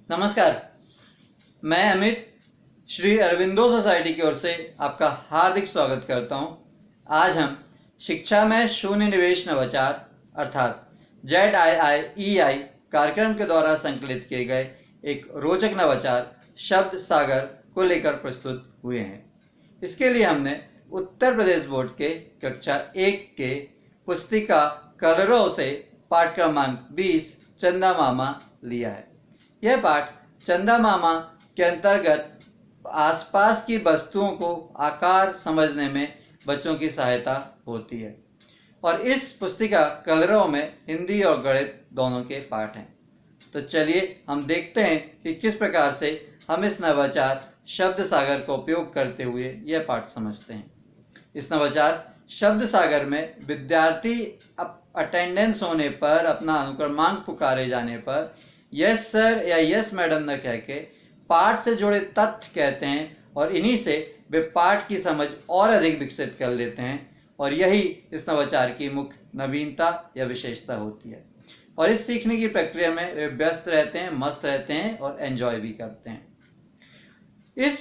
नमस्कार, मैं अमित श्री अरविंदो सोसाइटी की ओर से आपका हार्दिक स्वागत करता हूं। आज हम शिक्षा में शून्य निवेश नवाचार अर्थात ZIIEI कार्यक्रम के द्वारा संकलित किए गए एक रोचक नवाचार शब्द सागर को लेकर प्रस्तुत हुए हैं। इसके लिए हमने उत्तर प्रदेश बोर्ड के कक्षा 1 के पुस्तिका कलरव से पाठ क्रमांक 20 चंदा मामा लिया है। यह पाठ चंदा मामा के अंतर्गत आसपास की वस्तुओं को आकार समझने में बच्चों की सहायता होती है और इस पुस्तिका कलरव में हिंदी और गणित दोनों के पाठ हैं। तो चलिए हम देखते हैं कि किस प्रकार से हम इस नवाचार शब्द सागर का उपयोग करते हुए यह पाठ समझते हैं। इस नवाचार शब्द सागर में विद्यार्थी अटेंडेंस होने पर अपना अनुक्रमांक पुकारे जाने पर यस सर या यस मैडम न कह के पाठ से जुड़े तथ्य कहते हैं और इन्हीं से वे पाठ की समझ और अधिक विकसित कर लेते हैं और यही इस नवाचार की मुख्य नवीनता या विशेषता होती है। और इस सीखने की प्रक्रिया में वे व्यस्त रहते हैं, मस्त रहते हैं और एंजॉय भी करते हैं। इस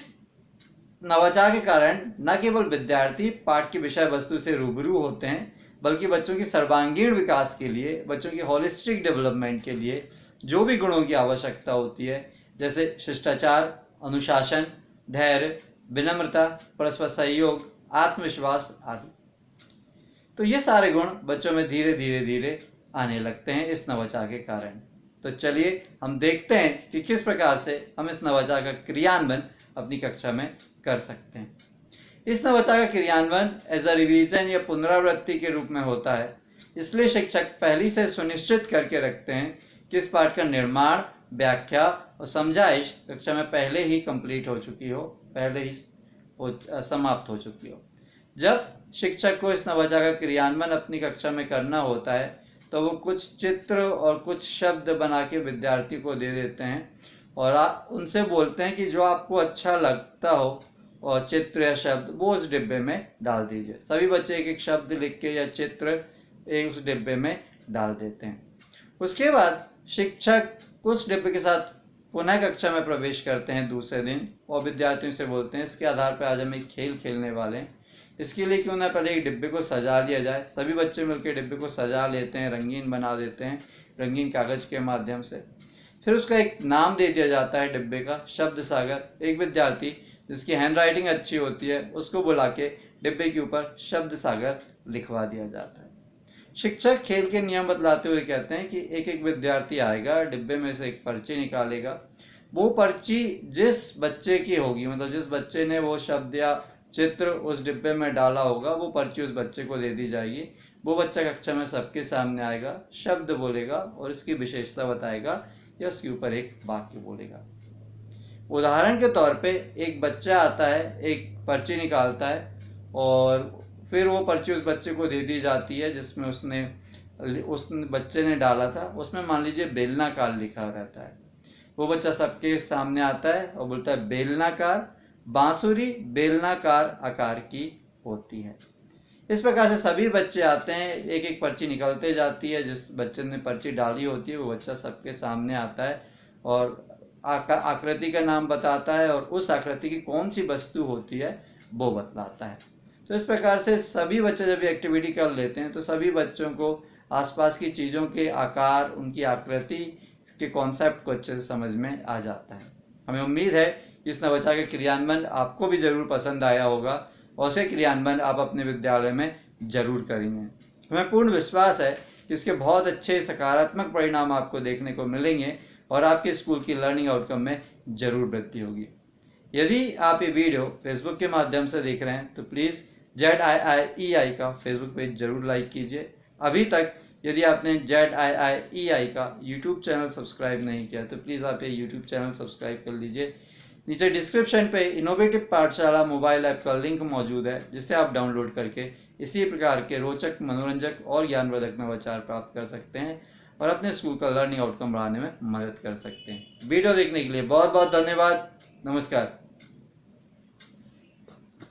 नवाचार के कारण न केवल विद्यार्थी पाठ की विषय वस्तु से रूबरू होते हैं बल्कि बच्चों की सर्वांगीण विकास के लिए, बच्चों की होलिस्टिक डेवलपमेंट के लिए जो भी गुणों की आवश्यकता होती है, जैसे शिष्टाचार, अनुशासन, धैर्य, विनम्रता, परस्पर सहयोग, आत्मविश्वास आदि, तो ये सारे गुण बच्चों में धीरे धीरे आने लगते हैं इस नवाचार के कारण। तो चलिए हम देखते हैं कि किस प्रकार से हम इस नवाचार का क्रियान्वयन अपनी कक्षा में कर सकते हैं। इस नवाचार का क्रियान्वयन एज अ रिवीजन या पुनरावृत्ति के रूप में होता है, इसलिए शिक्षक पहले से सुनिश्चित करके रखते हैं कि इस पाठ का निर्माण, व्याख्या और समझाइश कक्षा में पहले ही कंप्लीट हो चुकी हो, पहले ही समाप्त हो चुकी हो। जब शिक्षक को इस नवाचार का क्रियान्वयन अपनी कक्षा में करना होता है तो वो कुछ चित्र और कुछ शब्द बना के विद्यार्थी को दे देते हैं और उनसे बोलते हैं कि जो आपको अच्छा लगता हो और चित्र या शब्द वो उस डिब्बे में डाल दीजिए। सभी बच्चे एक एक शब्द लिख के या चित्र उस डिब्बे में डाल देते हैं। उसके बाद शिक्षक उस डिब्बे के साथ पुनः कक्षा में प्रवेश करते हैं दूसरे दिन और विद्यार्थियों से बोलते हैं इसके आधार पर आज हम एक खेल खेलने वाले हैं, इसके लिए क्यों ना पहले एक डिब्बे को सजा लिया जाए। सभी बच्चे मिलकर डिब्बे को सजा लेते हैं, रंगीन बना देते हैं रंगीन कागज के माध्यम से। फिर उसका एक नाम दे दिया जाता है डिब्बे का, शब्द सागर। एक विद्यार्थी जिसकी हैंड राइटिंग अच्छी होती है उसको बुला के डिब्बे के ऊपर शब्द सागर लिखवा दिया जाता है। शिक्षक खेल के नियम बतलाते हुए कहते हैं कि एक एक विद्यार्थी आएगा, डिब्बे में से एक पर्ची निकालेगा। वो पर्ची जिस बच्चे की होगी, मतलब जिस बच्चे ने वो शब्द या चित्र उस डिब्बे में डाला होगा, वो पर्ची उस बच्चे को दे दी जाएगी। वो बच्चा कक्षा में सबके सामने आएगा, शब्द बोलेगा और इसकी विशेषता बताएगा या उसके ऊपर एक वाक्य बोलेगा। उदाहरण के तौर पे एक बच्चा आता है, एक पर्ची निकालता है और फिर वो पर्ची उस बच्चे को दे दी जाती है जिसमें उस बच्चे ने डाला था। उसमें मान लीजिए बेलनाकार लिखा रहता है। वो बच्चा सबके सामने आता है और बोलता है बेलनाकार बांसुरी बेलनाकार आकार की होती है। इस प्रकार से सभी बच्चे आते हैं, एक एक पर्ची निकलते जाती है। जिस बच्चे ने पर्ची डाली होती है वो बच्चा सबके सामने आता है और आकृति का नाम बताता है और उस आकृति की कौन सी वस्तु होती है वो बतलाता है। तो इस प्रकार से सभी बच्चे जब ये एक्टिविटी कर लेते हैं तो सभी बच्चों को आसपास की चीज़ों के आकार, उनकी आकृति के कॉन्सेप्ट को अच्छे से समझ में आ जाता है। हमें उम्मीद है कि इस नवाचार का क्रियान्वयन आपको भी ज़रूर पसंद आया होगा और उसे क्रियान्वयन आप अपने विद्यालय में ज़रूर करेंगे। हमें पूर्ण विश्वास है कि इसके बहुत अच्छे सकारात्मक परिणाम आपको देखने को मिलेंगे और आपके स्कूल की लर्निंग आउटकम में ज़रूर वृद्धि होगी। यदि आप ये वीडियो फेसबुक के माध्यम से देख रहे हैं तो प्लीज़ ZIIEI का फेसबुक पेज जरूर लाइक कीजिए। अभी तक यदि आपने ZIIEI का यूट्यूब चैनल सब्सक्राइब नहीं किया तो प्लीज़ आप ये यूट्यूब चैनल सब्सक्राइब कर लीजिए। नीचे डिस्क्रिप्शन पे इनोवेटिव पाठशाला मोबाइल ऐप का लिंक मौजूद है जिसे आप डाउनलोड करके इसी प्रकार के रोचक, मनोरंजक और ज्ञानवर्धक नवाचार प्राप्त कर सकते हैं और अपने स्कूल का लर्निंग आउटकम बढ़ाने में मदद कर सकते हैं। वीडियो देखने के लिए बहुत बहुत धन्यवाद। नमस्कार।